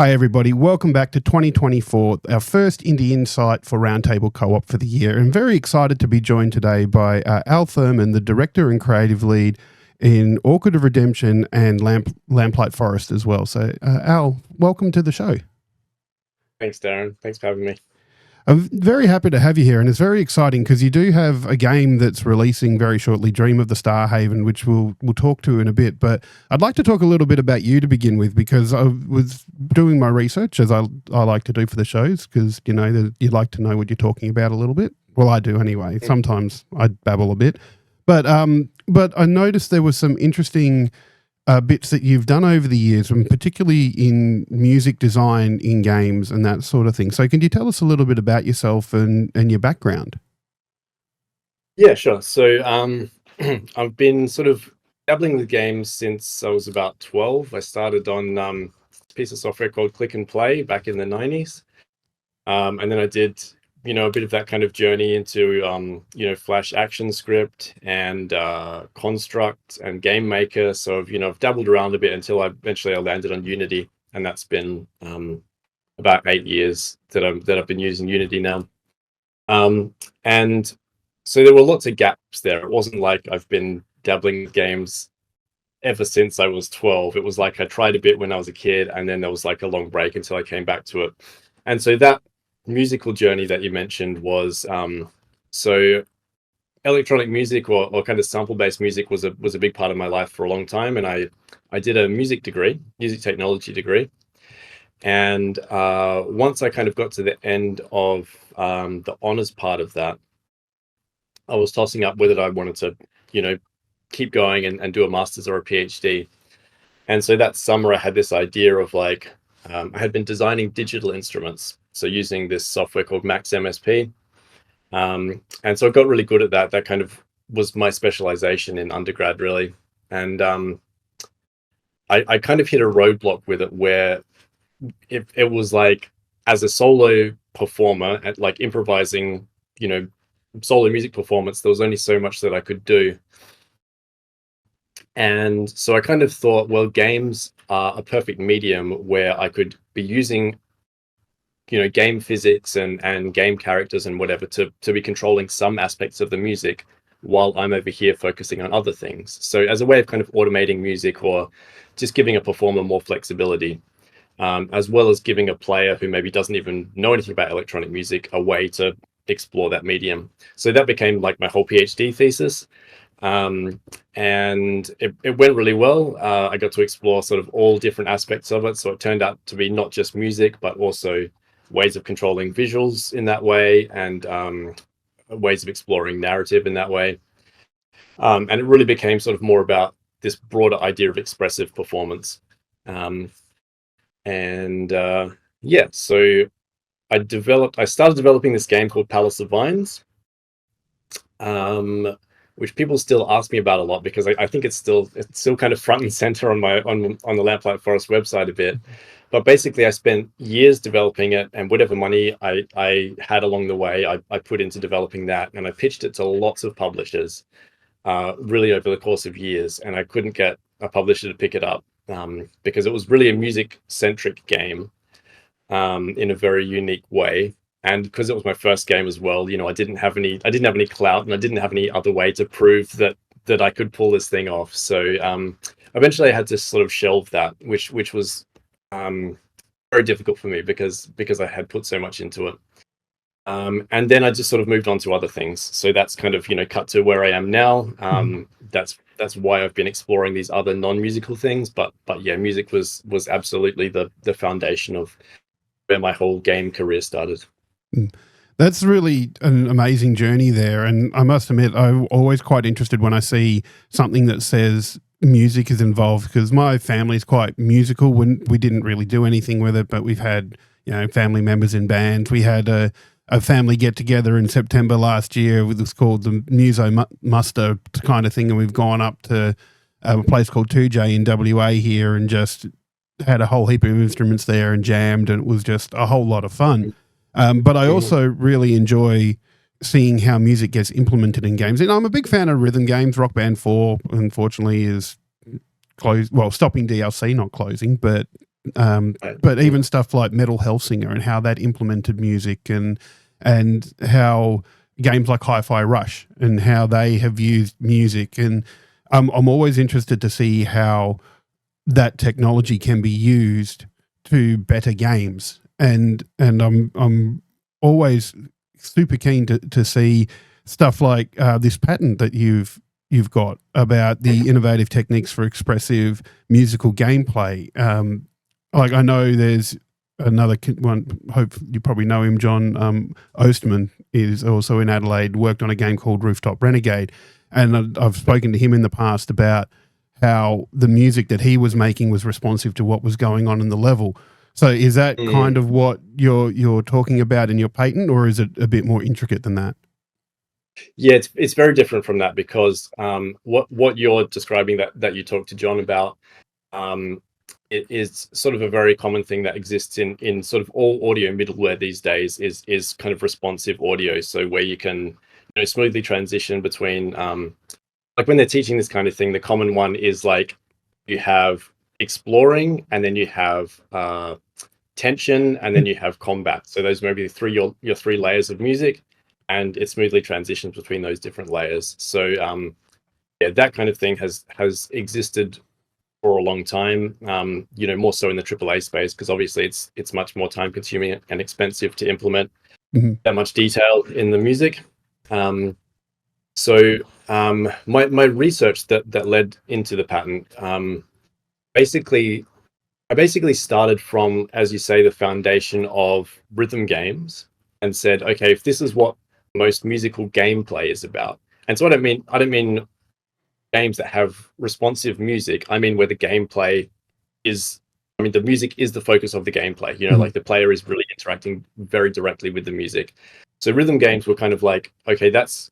Hi, everybody. Welcome back to 2024, our first Indie Insight for Roundtable Co-Op for the year. I'm very excited to be joined today by Al Thumm, the director and creative lead in Orchid of Redemption and Lamplight Forest as well. So, Al, welcome to the show. Thanks, Darren. Thanks for having me. I'm very happy to have you here, and it's very exciting because you do have a game that's releasing very shortly, Dream of the Starhaven, which we'll talk to in a bit. But I'd like to talk a little bit about you to begin with, because I was doing my research, as I like to do for the shows, because, you know, you like to know what you're talking about a little bit. Well, I do anyway. Sometimes I babble a bit. But I noticed there was some interesting bits that you've done over the years, and particularly in music design in games and that sort of thing. So can you tell us a little bit about yourself and your background? Yeah, sure. So I've been sort of dabbling with games since I was about 12. I started on a piece of software called Click and Play back in the 90s. And then I did, a bit of that kind of journey into, Flash ActionScript and Construct and Game Maker. So, I've dabbled around a bit until I landed on Unity. And that's been about 8 years that I've been using Unity now. And so there were lots of gaps there. It wasn't like I've been dabbling with games ever since I was 12. It was like I tried a bit when I was a kid, and then there was like a long break until I came back to it. And so that musical journey that you mentioned was so electronic music or kind of sample-based music was a big part of my life for a long time. And I did a music technology degree. And once I kind of got to the end of the honors part of that, I was tossing up whether I wanted to, keep going and do a master's or a PhD. And so that summer I had this idea of like, I had been designing digital instruments, so using this software called Max MSP. And so I got really good at that. That kind of was my specialization in undergrad, really. And I kind of hit a roadblock with it where it was like, as a solo performer at like improvising, solo music performance, there was only so much that I could do. And so I kind of thought, well, games are a perfect medium where I could be using, game physics and game characters and whatever to be controlling some aspects of the music while I'm over here focusing on other things. So as a way of kind of automating music or just giving a performer more flexibility, as well as giving a player who maybe doesn't even know anything about electronic music a way to explore that medium. So that became like my whole PhD thesis. And it went really well. I got to explore sort of all different aspects of it. So it turned out to be not just music, but also ways of controlling visuals in that way, and ways of exploring narrative in that way. And it really became sort of more about this broader idea of expressive performance. So I started developing this game called Palace of Vines, which people still ask me about a lot, because I think it's still kind of front and center on the Lamplight Forest website a bit. But basically, I spent years developing it, and whatever money I had along the way, I put into developing that, and I pitched it to lots of publishers, really over the course of years, and I couldn't get a publisher to pick it up, because it was really a music-centric game in a very unique way. And because it was my first game as well, I didn't have any clout, and I didn't have any other way to prove that I could pull this thing off. So eventually I had to sort of shelve that, which was very difficult for me because I had put so much into it. And then I just sort of moved on to other things. So that's kind of, cut to where I am now. That's why I've been exploring these other non-musical things. But yeah, music was absolutely the foundation of where my whole game career started. That's really an amazing journey there. And I must admit, I'm always quite interested when I see something that says music is involved, because my family's quite musical. When we didn't really do anything with it, but we've had, family members in bands. We had a family get together in September last year. It was called the Muso Muster kind of thing. And we've gone up to a place called 2J in WA here and just had a whole heap of instruments there and jammed, and it was just a whole lot of fun. But I also really enjoy seeing how music gets implemented in games. And I'm a big fan of rhythm games. Rock Band 4, unfortunately, is closed. Well, stopping DLC, not closing, but But even stuff like Metal Hellsinger and how that implemented music, and how games like Hi-Fi Rush and how they have used music. And I'm always interested to see how that technology can be used to better games. And I'm always super keen to see stuff like this patent that you've got about the innovative techniques for expressive musical gameplay. Like I know there's another one, hope you probably know him, John Osterman is also in Adelaide, worked on a game called Rooftop Renegade. And I've spoken to him in the past about how the music that he was making was responsive to what was going on in the level. So is that kind of what you're talking about in your patent, or is it a bit more intricate than that? Yeah, it's very different from that, because what you're describing that you talked to John about, it is sort of a very common thing that exists in sort of all audio middleware these days, is kind of responsive audio. So where you can smoothly transition between like when they're teaching this kind of thing, the common one is like you have exploring, and then you have tension, and then you have combat. So those may be your three layers of music, and it smoothly transitions between those different layers. So yeah, that kind of thing has existed for a long time. More so in the AAA space, because obviously it's much more time consuming and expensive to implement that much detail in the music. So my research that led into the patent, I basically started from, as you say, the foundation of rhythm games, and said, okay, if this is what most musical gameplay is about. And so I don't mean games that have responsive music. I mean where the gameplay is, the music is the focus of the gameplay, like the player is really interacting very directly with the music. So rhythm games were kind of like, okay, that's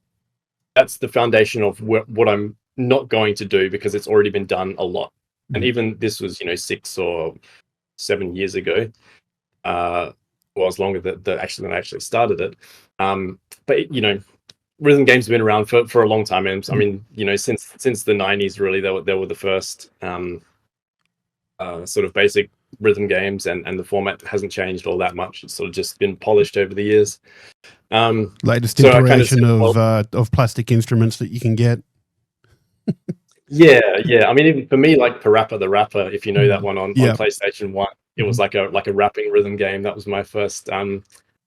the foundation of what I'm not going to do, because it's already been done a lot. And even this was 6 or 7 years ago, was longer than I actually started it. But rhythm games have been around for a long time, and since the 90s, really, they were the first sort of basic rhythm games, and the format hasn't changed all that much. It's sort of just been polished over the years. Latest iteration of plastic instruments that you can get. Yeah. Even for me, like Parappa the Rapper, if you know that one on PlayStation 1, it was like a rapping rhythm game. That was my first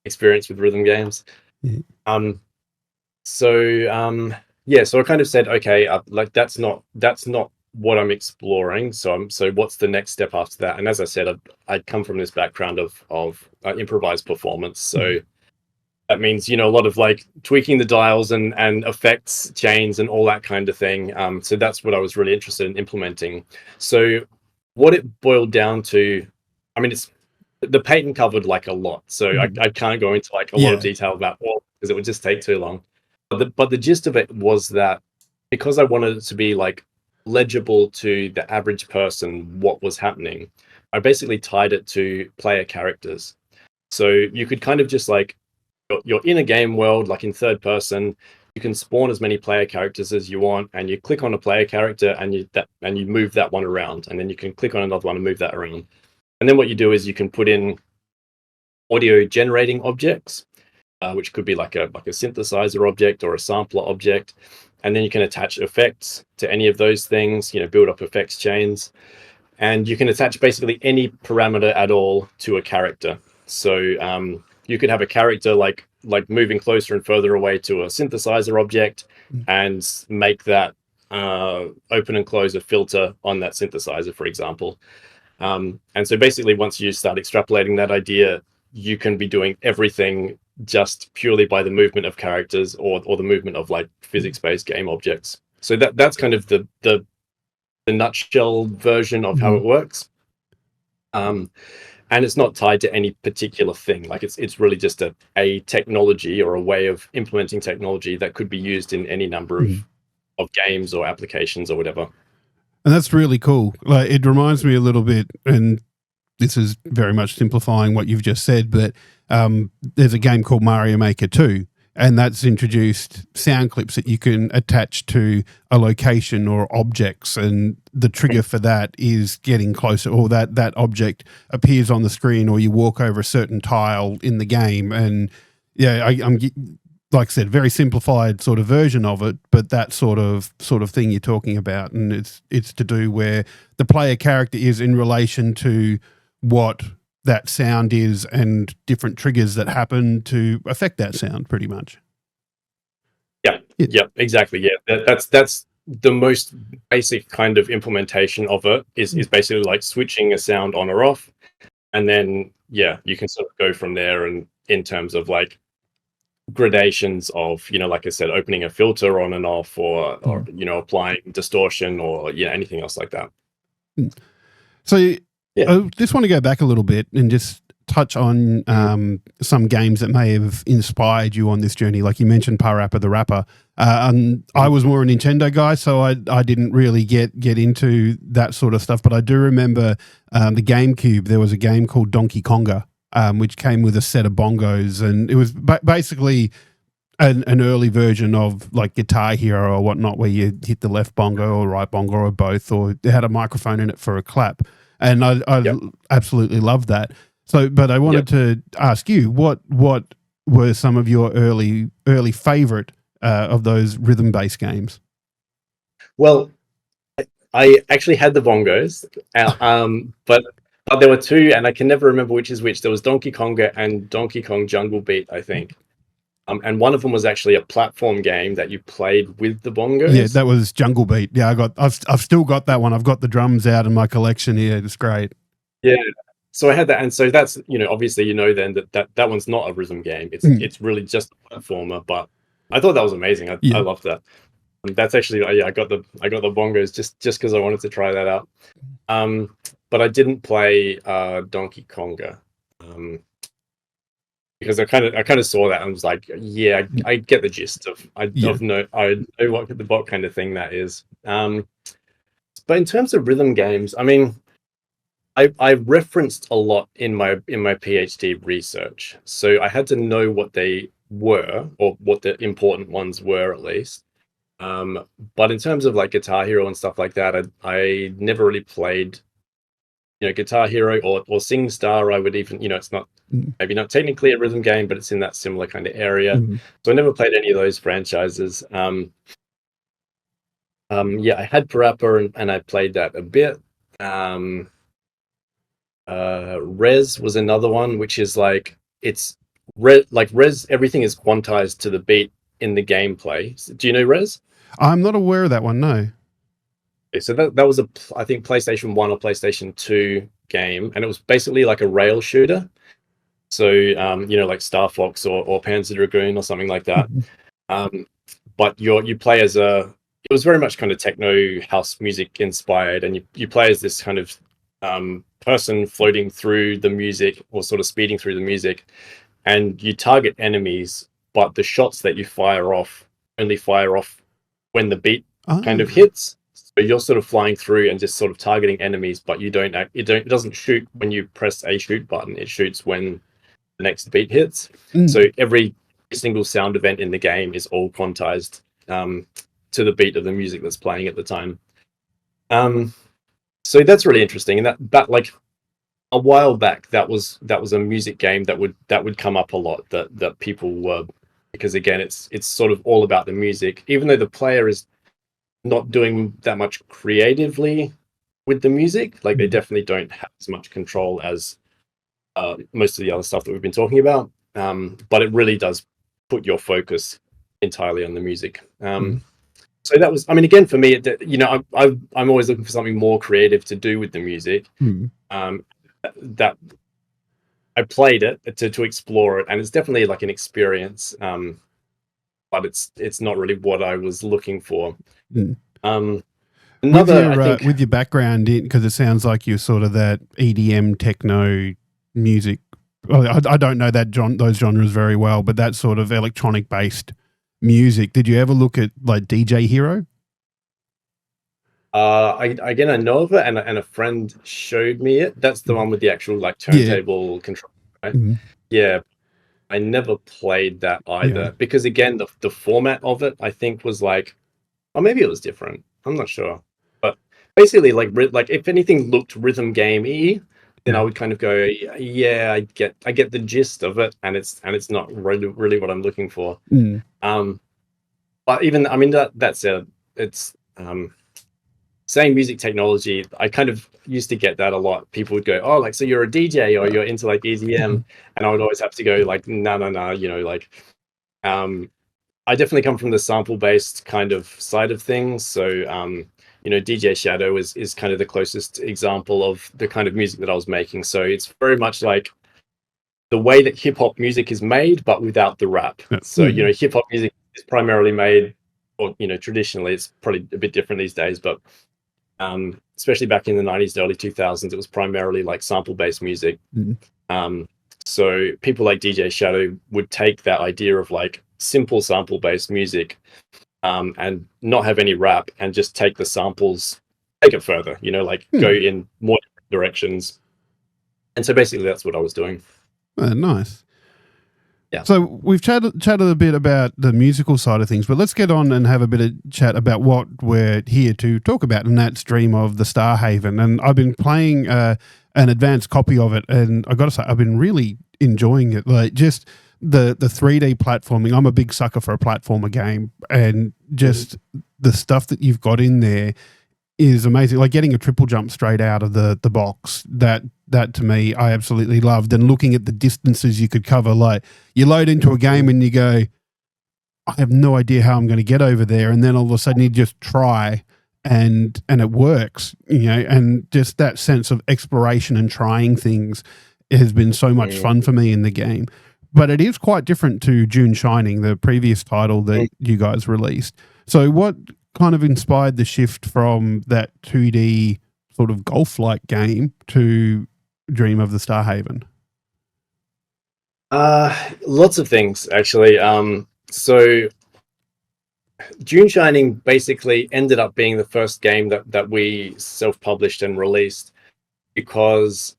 experience with rhythm games. So I kind of said, okay, like that's not what I'm exploring. So what's the next step after that? And as I said, I'd come from this background of improvised performance. So that means, a lot of like tweaking the dials and effects chains and all that kind of thing. So that's what I was really interested in implementing. So what it boiled down to, it's the patent covered like a lot. So I can't go into like a lot of detail about all, because it would just take too long. But the gist of it was that, because I wanted it to be like legible to the average person what was happening, I basically tied it to player characters. So you could kind of just like, you're in a game world, like in third person, you can spawn as many player characters as you want, and you click on a player character and you move that one around, and then you can click on another one and move that around. And then what you do is you can put in audio generating objects, which could be like a synthesizer object or a sampler object, and then you can attach effects to any of those things, build up effects chains, and you can attach basically any parameter at all to a character. So you could have a character like moving closer and further away to a synthesizer object, and make that open and close a filter on that synthesizer, for example. And so basically, once you start extrapolating that idea, you can be doing everything just purely by the movement of characters or the movement of like physics-based game objects. So that's kind of the nutshell version of how it works. And it's not tied to any particular thing. Like it's really just a technology or a way of implementing technology that could be used in any number of games or applications or whatever. And that's really cool. Like, it reminds me a little bit, and this is very much simplifying what you've just said, but there's a game called Mario Maker 2, and that's introduced sound clips that you can attach to a location or objects, and the trigger for that is getting closer, or that object appears on the screen, or you walk over a certain tile in the game. And yeah, I'm like I said, very simplified sort of version of it, but that sort of thing you're talking about, and it's to do where the player character is in relation to what that sound is and different triggers that happen to affect that sound, pretty much. Yeah, exactly. Yeah, that's the most basic kind of implementation of it is basically like switching a sound on or off, and then you can sort of go from there. And in terms of like gradations of, like I said, opening a filter on and off, or applying distortion, or anything else like that. So I just want to go back a little bit and just touch on some games that may have inspired you on this journey. Like you mentioned Parappa the Rapper. I was more a Nintendo guy, so I didn't really get into that sort of stuff. But I do remember the GameCube, there was a game called Donkey Konga, which came with a set of bongos, and it was basically an early version of like Guitar Hero or whatnot, where you hit the left bongo or right bongo or both, or it had a microphone in it for a clap. And I absolutely loved that. So, but I wanted to ask you, what were some of your early favorite of those rhythm-based games? Well, I actually had the bongos, but there were two, and I can never remember which is which. There was Donkey Konga and Donkey Kong Jungle Beat, I think. And one of them was actually a platform game that you played with the bongos. Yeah, that was Jungle Beat. Yeah, I've still got that one. I've got the drums out in my collection here. It's great. Yeah. So I had that, and so that's obviously then that one's not a rhythm game. It's really just a platformer. But I thought that was amazing. I loved that. And that's actually I got the bongos just because I wanted to try that out. But I didn't play Donkey Konga. Because I kind of saw that and was like, I get the gist of I know what the bot kind of thing that is. But in terms of rhythm games, I mean, I referenced a lot in my PhD research, so I had to know what they were, or what the important ones were at least. But in terms of like Guitar Hero and stuff like that, I never really played Guitar Hero or SingStar. I would even, it's not maybe not technically a rhythm game, but it's in that similar kind of area. So I never played any of those franchises. I had Parappa and I played that a bit. Res was another one, which is like Res, everything is quantized to the beat in the gameplay. Do you know Res? I'm not aware of that one, no. So that was I think PlayStation 1 or PlayStation 2 game, and it was basically like a rail shooter. So like Star Fox or Panzer Dragoon or something like that. But you play as it was very much kind of techno house music inspired, and you play as this kind of person floating through the music, or sort of speeding through the music, and you target enemies, but the shots that you fire off only fire off when the beat kind of hits. So you're sort of flying through and just sort of targeting enemies, but it doesn't shoot when you press a shoot button. It shoots when the next beat hits. So every single sound event in the game is all quantized to the beat of the music that's playing at the time. So that's really interesting. And that like a while back, that was a music game that would come up a lot, that people were, because again, it's sort of all about the music, even though the player is not doing that much creatively with the music. Like they definitely don't have as much control as most of the other stuff that we've been talking about. But it really does put your focus entirely on the music. So that was, I mean, again, for me, I'm always looking for something more creative to do with the music. That I played it to explore it, and it's definitely like an experience. But it's not really what I was looking for. With your background, because it sounds like you're sort of that EDM techno music. Well, I don't know those genres very well, but that sort of electronic based music. Did you ever look at like DJ Hero? I know of it, and a friend showed me it. That's the one with the actual like turntable control, right? Yeah. I never played that Yeah. either because again, the format of it I think was like, or maybe it was different. I'm not sure, but basically, like if anything looked rhythm game-y, then I Yeah. would kind of go, yeah, I get the gist of it, and it's not really what I'm looking for. Mm. Um, but even I mean that said, it's saying music technology, I kind of used to get that a lot. People would go, "Oh, like so you're a DJ or you're into like EDM," and I would always have to go like, "No, no, no," like um, I definitely come from the sample based kind of side of things. So DJ Shadow is kind of the closest example of the kind of music that I was making. So it's very much like the way that hip hop music is made, but without the rap. Yeah. So hip hop music is primarily made, or traditionally it's probably a bit different these days, but especially back in the 90s, early 2000s, it was primarily like sample based music. Mm. Um, so people like DJ Shadow would take that idea of like simple sample based music and not have any rap and just take the samples, take it further, like go Mm. in more directions. And so basically that's what I was doing. Nice. Yeah. So we've chatted a bit about the musical side of things, but let's get on and have a bit of chat about what we're here to talk about, and that's Dream of the Starhaven. And I've been playing an advanced copy of it, and I got to say, I've been really enjoying it. Like just the 3D platforming. I'm a big sucker for a platformer game, and just the stuff that you've got in there is amazing. Like getting a triple jump straight out of the box, that to me I absolutely loved. And looking at the distances you could cover, like you load into a game and you go, I have no idea how I'm going to get over there, and then all of a sudden you just try and it works, and just that sense of exploration and trying things has been so much fun for me in the game. But it is quite different to June Shining, the previous title that you guys released. So what kind of inspired the shift from that 2D sort of golf-like game to Dream of the Starhaven? Lots of things actually. So June Shining basically ended up being the first game that we self-published and released because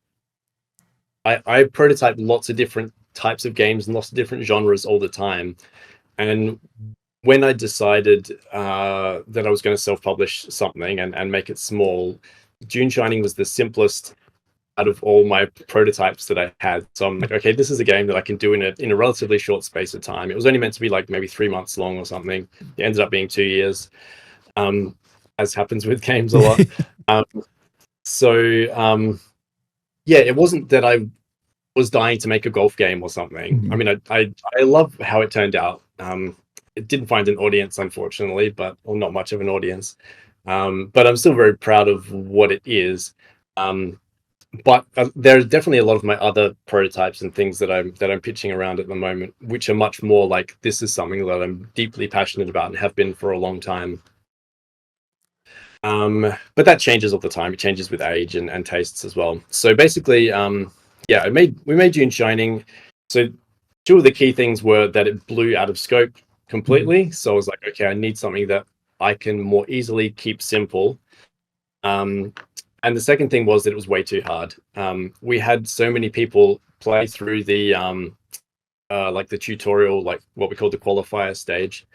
I prototype lots of different types of games and lots of different genres all the time. And when I decided that I was going to self-publish something and make it small, June Shining was the simplest out of all my prototypes that I had. So I'm like, okay, this is a game that I can do in a relatively short space of time. It was only meant to be like maybe 3 months long or something. It ended up being 2 years, as happens with games a lot. Yeah, it wasn't that I was dying to make a golf game or something. I mean, I love how it turned out. It didn't find an audience, unfortunately, or not much of an audience. But I'm still very proud of what it is. But there's definitely a lot of my other prototypes and things that I'm pitching around at the moment, which are much more like this is something that I'm deeply passionate about and have been for a long time. But that changes all the time. It changes with age and tastes as well. So basically, yeah, we made June Shining. So two of the key things were that it blew out of scope completely. So I was like, okay, I need something that I can more easily keep simple. And the second thing was that it was way too hard. We had so many people play through the like the tutorial, like what we call the qualifier stage,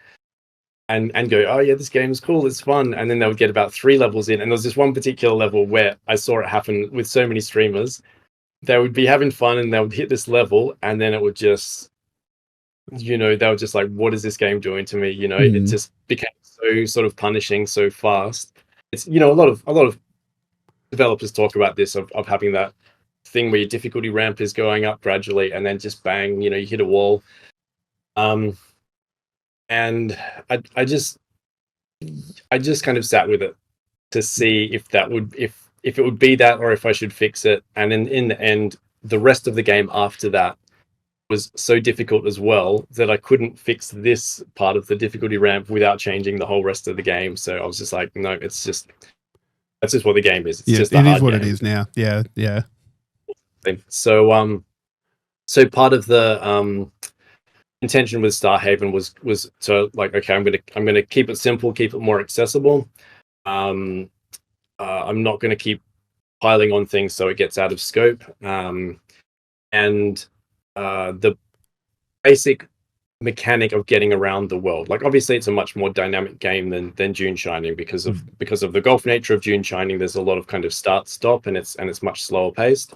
and go, oh yeah, this game is cool, it's fun. And then they would get about 3 levels in, and there was this one particular level where I saw it happen with so many streamers. They would be having fun and they would hit this level, and then it would just, they were just like, what is this game doing to me? It just became so sort of punishing so fast. It's a lot of developers talk about this of having that thing where your difficulty ramp is going up gradually and then just bang, you hit a wall. And I just kind of sat with it to see if it would be that, or if I should fix it. And in the end, the rest of the game after that was so difficult as well that I couldn't fix this part of the difficulty ramp without changing the whole rest of the game. So I was just like, no, that's just what the game is. It's just a it is hard what game. it is now. Yeah. So so part of the intention with Starhaven was to like, okay, I'm gonna keep it simple, keep it more accessible. I'm not gonna keep piling on things so it gets out of scope. And the basic mechanic of getting around the world. Like obviously it's a much more dynamic game than Dune Shining because of the golf nature of Dune Shining. There's a lot of kind of start stop, and it's much slower paced.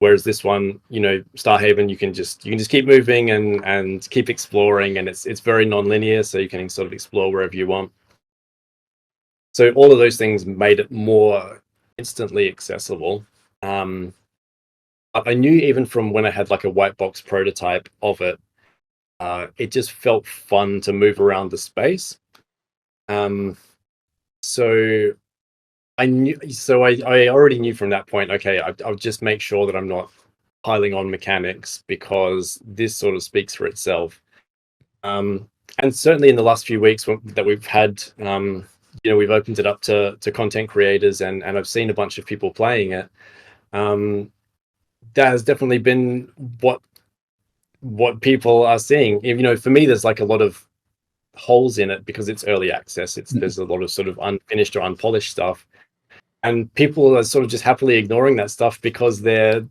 Whereas this one, you know, Starhaven, you can just keep moving and keep exploring, and it's very non-linear, so you can sort of explore wherever you want. So all of those things made it more instantly accessible. I knew even from when I had like a white box prototype of it, it just felt fun to move around the space. So I knew, so I already knew from that point, okay, I'll just make sure that I'm not piling on mechanics, because this sort of speaks for itself. And certainly in the last few weeks that we've had, you know, we've opened it up to content creators, and I've seen a bunch of people playing it. That has definitely been what people are seeing. You know, for me, there's like a lot of holes in it because it's early access. There's a lot of sort of unfinished or unpolished stuff, and people are sort of just happily ignoring that stuff because they're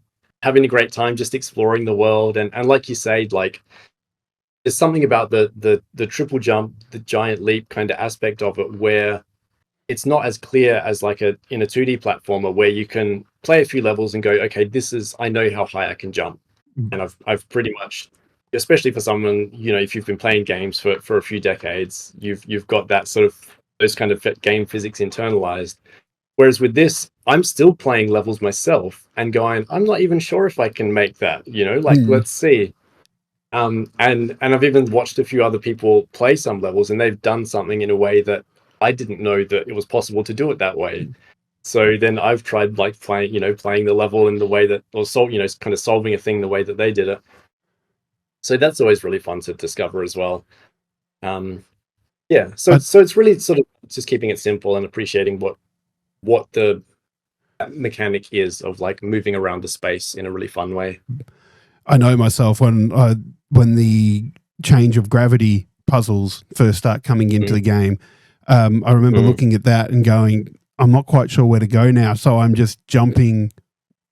having a great time just exploring the world. And like you say, like there's something about the triple jump, the giant leap kind of aspect of it, where it's not as clear as like in a 2D platformer where you can play a few levels and go, okay, I know how high I can jump. And I've pretty much, especially for someone, you know, if you've been playing games for a few decades, you've got that sort of, those kind of game physics internalized. Whereas with this, I'm still playing levels myself and going, I'm not even sure if I can make that, you know, like, let's see. And I've even watched a few other people play some levels, and they've done something in a way that I didn't know that it was possible to do it that way. So then I've tried like playing the level in the way that, or kind of solving a thing the way that they did it. So that's always really fun to discover as well. Yeah, so it's really sort of just keeping it simple and appreciating what the mechanic is of like moving around the space in a really fun way. I know myself when the change of gravity puzzles first start coming into the game, I remember looking at that and going, I'm not quite sure where to go now, so I'm just jumping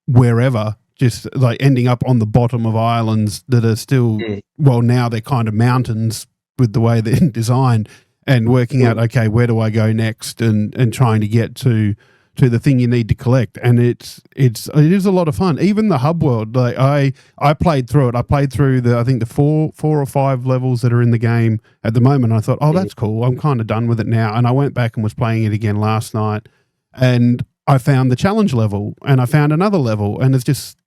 wherever, just like ending up on the bottom of islands that are still, well, now they're kind of mountains with the way they're designed, and working out, okay, where do I go next, and trying to get to the thing you need to collect. And it is a lot of fun. Even the hub world, like I played through it. I played through I think the four or five levels that are in the game at the moment. I thought, oh, that's cool. I'm kind of done with it now. And I went back and was playing it again last night, and I found the challenge level, and I found another level, and it's just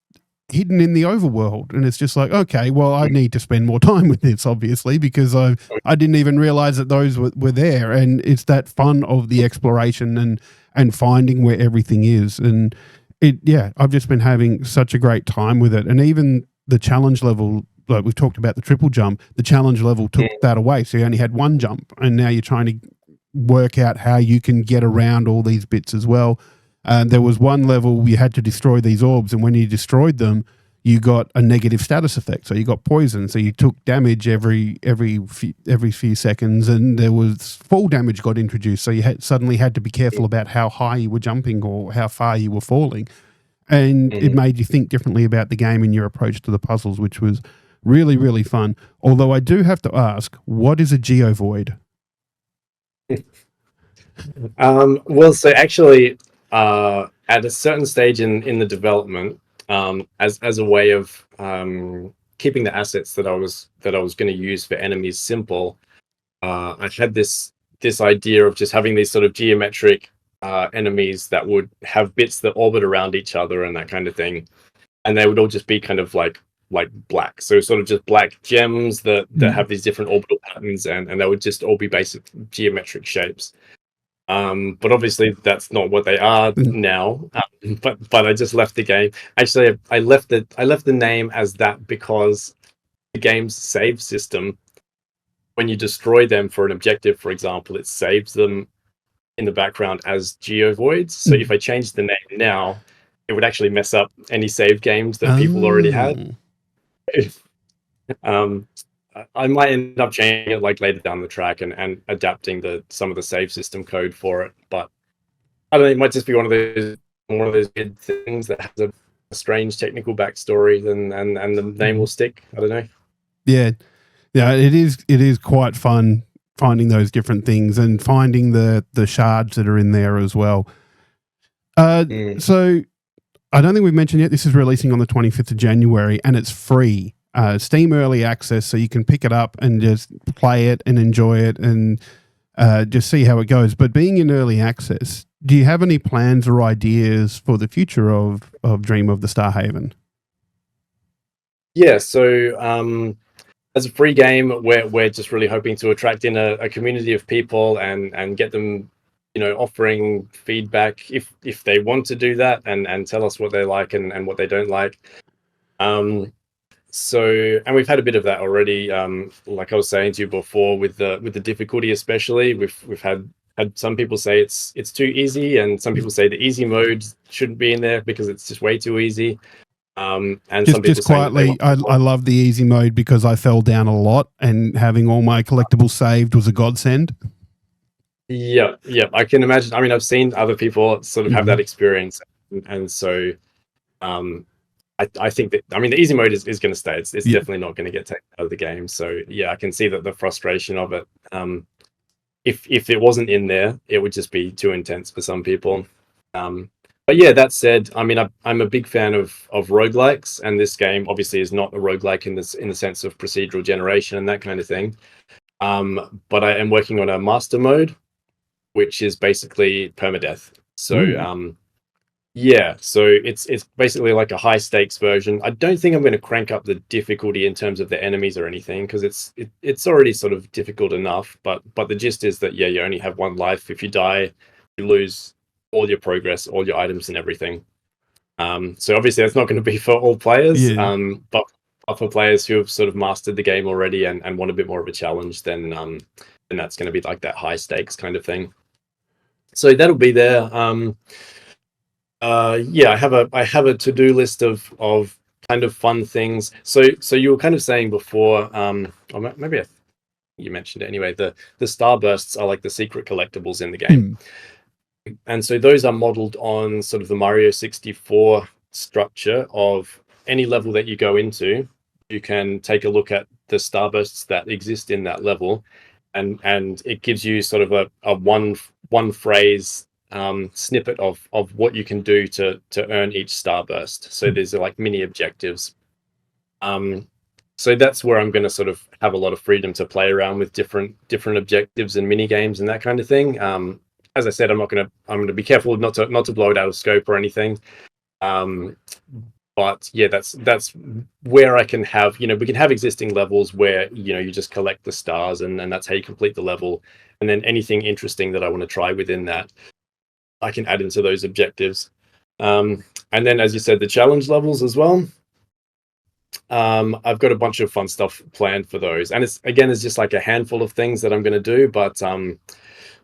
hidden in the overworld, and it's just like, okay, well, I need to spend more time with this, obviously, because I didn't even realize that those were there. And it's that fun of the exploration and finding where everything is. And I've just been having such a great time with it. And even the challenge level, like we've talked about the triple jump, the challenge level took that away, so you only had one jump, and now you're trying to work out how you can get around all these bits as well. And there was one level you had to destroy these orbs, and when you destroyed them, you got a negative status effect. So you got poison. So you took damage every few seconds, and there was fall damage got introduced. So you suddenly had to be careful about how high you were jumping or how far you were falling, and it made you think differently about the game and your approach to the puzzles, which was really, really fun. Although I do have to ask, what is a geovoid? Well, so actually, at a certain stage in the development, as a way of keeping the assets that I was going to use for enemies simple, I had this idea of just having these sort of geometric enemies that would have bits that orbit around each other and that kind of thing, and they would all just be kind of like black, so sort of just black gems that have these different orbital patterns, and they would just all be basic geometric shapes. But obviously that's not what they are now. But I just left the game. Actually, I left the name as that because the game's save system, when you destroy them for an objective, for example, it saves them in the background as geovoids. So if I change the name now, it would actually mess up any save games that people already had. I might end up changing it like later down the track and adapting some of the save system code for it, but I don't know, it might just be one of those weird things that has a strange technical backstory, and the name will stick. I don't know. Yeah. Yeah, it is. It is quite fun finding those different things and finding the shards that are in there as well. So I don't think we've mentioned yet. This is releasing on the 25th of January, and it's free. Steam Early Access, so you can pick it up and just play it and enjoy it and just see how it goes. But being in early access, do you have any plans or ideas for the future of Dream of the Starhaven? Yeah, so as a free game, we're just really hoping to attract in a community of people and get them, offering feedback if they want to do that and tell us what they like and what they don't like. And we've had a bit of that already. Like I was saying to you before, with the difficulty, especially, we've had some people say it's too easy, and some people say the easy mode shouldn't be in there because it's just way too easy. And some people just quietly, I love the easy mode because I fell down a lot, and having all my collectibles saved was a godsend. Yeah. I can imagine. I mean, I've seen other people sort of have that experience, and so I think that, I mean, the easy mode is going to stay. It's definitely not going to get taken out of the game. So yeah, I can see that the frustration of it. If it wasn't in there, it would just be too intense for some people. But yeah, that said, I mean, I'm a big fan of roguelikes, and this game obviously is not a roguelike in the sense of procedural generation and that kind of thing. But I am working on a master mode, which is basically permadeath. So yeah, so it's basically like a high stakes version. I don't think I'm going to crank up the difficulty in terms of the enemies or anything, because it's already sort of difficult enough. But the gist is that, yeah, you only have one life. If you die, you lose all your progress, all your items, and everything. So obviously that's not going to be for all players. But for players who have sort of mastered the game already and want a bit more of a challenge, then that's going to be like that high stakes kind of thing. So that'll be there. Yeah, I have a to-do list of kind of fun things. So you were kind of saying before, or maybe you mentioned it anyway. The starbursts are like the secret collectibles in the game, and so those are modeled on sort of the Mario 64 structure of any level that you go into. You can take a look at the starbursts that exist in that level, and it gives you sort of a one phrase snippet of what you can do to earn each starburst. So there's like mini objectives. So that's where I'm going to sort of have a lot of freedom to play around with different objectives and mini games and that kind of thing. As I said, I'm going to be careful not to blow it out of scope or anything. But yeah, that's where I can have, we can have existing levels where, you just collect the stars and that's how you complete the level. And then anything interesting that I want to try within that, I can add into those objectives. And then, as you said, the challenge levels as well. I've got a bunch of fun stuff planned for those. And it's just like a handful of things that I'm going to do. But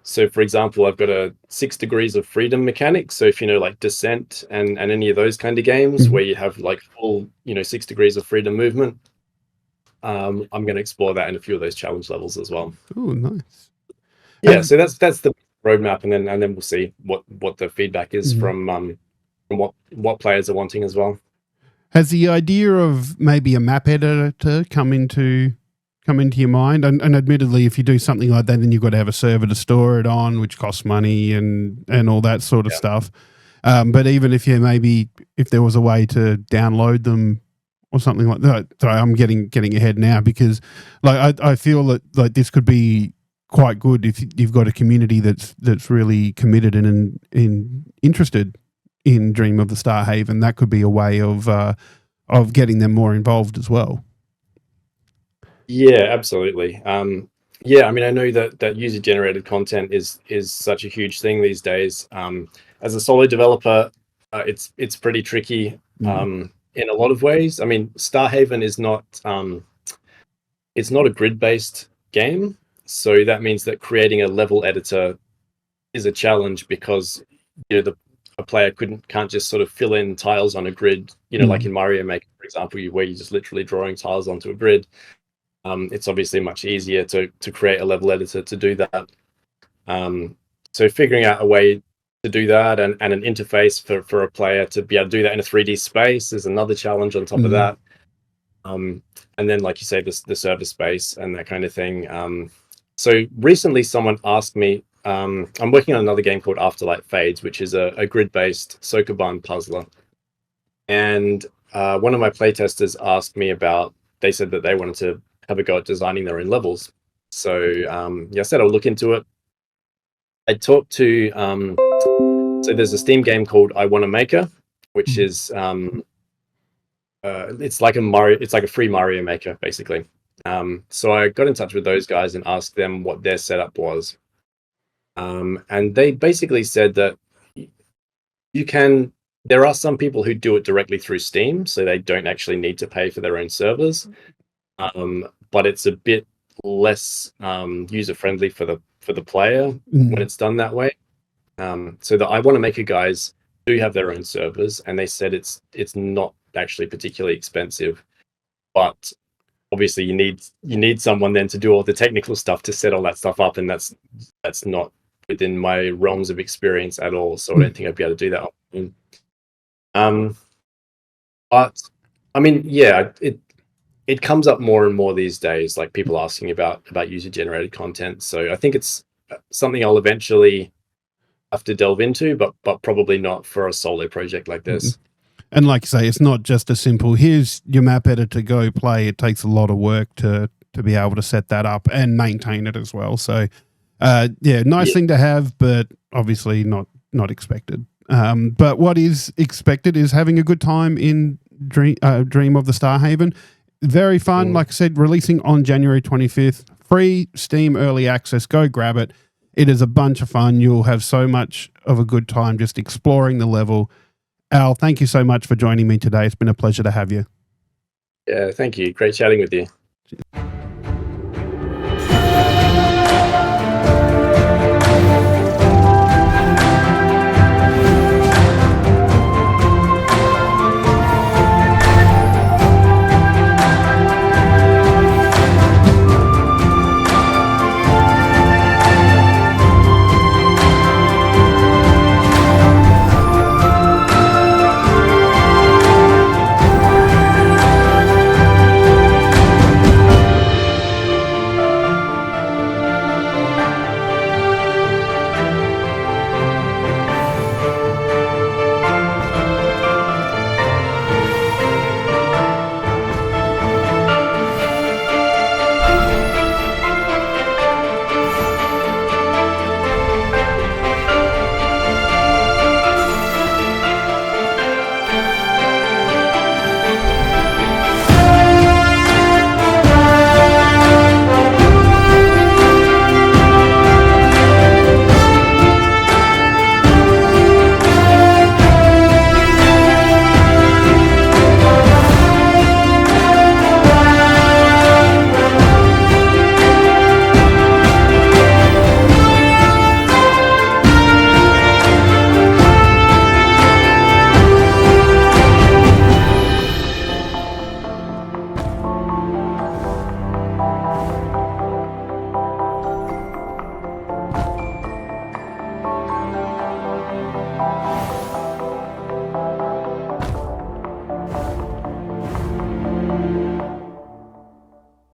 so, for example, I've got a 6 degrees of freedom mechanic. So if like Descent and any of those kind of games where you have like full, 6 degrees of freedom movement, I'm going to explore that in a few of those challenge levels as well. Oh, nice. Yeah, so that's the roadmap, and then we'll see what the feedback is from what players are wanting as well. Has the idea of maybe a map editor come into your mind? And admittedly, if you do something like that, then you've got to have a server to store it on, which costs money and all that sort of stuff. But even if if there was a way to download them or something like that, sorry, I'm getting ahead now, because like I feel that like this could be quite good if you've got a community that's really committed and interested in Dream of the Starhaven. That could be a way of getting them more involved as well. Yeah, absolutely. Yeah, I mean, I know that user generated content is such a huge thing these days. As a solo developer, it's pretty tricky in a lot of ways. I mean, Starhaven is not it's not a grid-based game. So that means that creating a level editor is a challenge, because a player can't just sort of fill in tiles on a grid, like in Mario Maker, for example, where you're just literally drawing tiles onto a grid. It's obviously much easier to create a level editor to do that. So figuring out a way to do that and an interface for a player to be able to do that in a 3D space is another challenge on top of that. And then, like you say, the server space and that kind of thing. So recently, someone asked me. I'm working on another game called Afterlight Fades, which is a grid-based Sokoban puzzler. And one of my playtesters asked me about. They said that they wanted to have a go at designing their own levels. So yeah, I said I'll look into it. I talked to. So there's a Steam game called I Want a Maker, which is it's like a Mario. It's like a free Mario Maker, basically. So I got in touch with those guys and asked them what their setup was. And they basically said that there are some people who do it directly through Steam, so they don't actually need to pay for their own servers. But it's a bit less user friendly for the player when it's done that way. So the I Want to Maker guys do have their own servers, and they said it's not actually particularly expensive, but obviously you need someone then to do all the technical stuff to set all that stuff up, and that's not within my realms of experience at all. So I don't think I'd be able to do that. But I mean, yeah, it comes up more and more these days, like people asking about user generated content. So I think it's something I'll eventually have to delve into, but probably not for a solo project like this. And like you say, it's not just a simple, here's your map editor, go play. It takes a lot of work to be able to set that up and maintain it as well. So yeah, nice thing to have, but obviously not expected. But what is expected is having a good time in Dream of the Starhaven. Very fun. Like I said, releasing on January 25th, free Steam early access. Go grab it. It is a bunch of fun. You'll have so much of a good time just exploring the level. Al, thank you so much for joining me today. It's been a pleasure to have you. Yeah, thank you. Great chatting with you.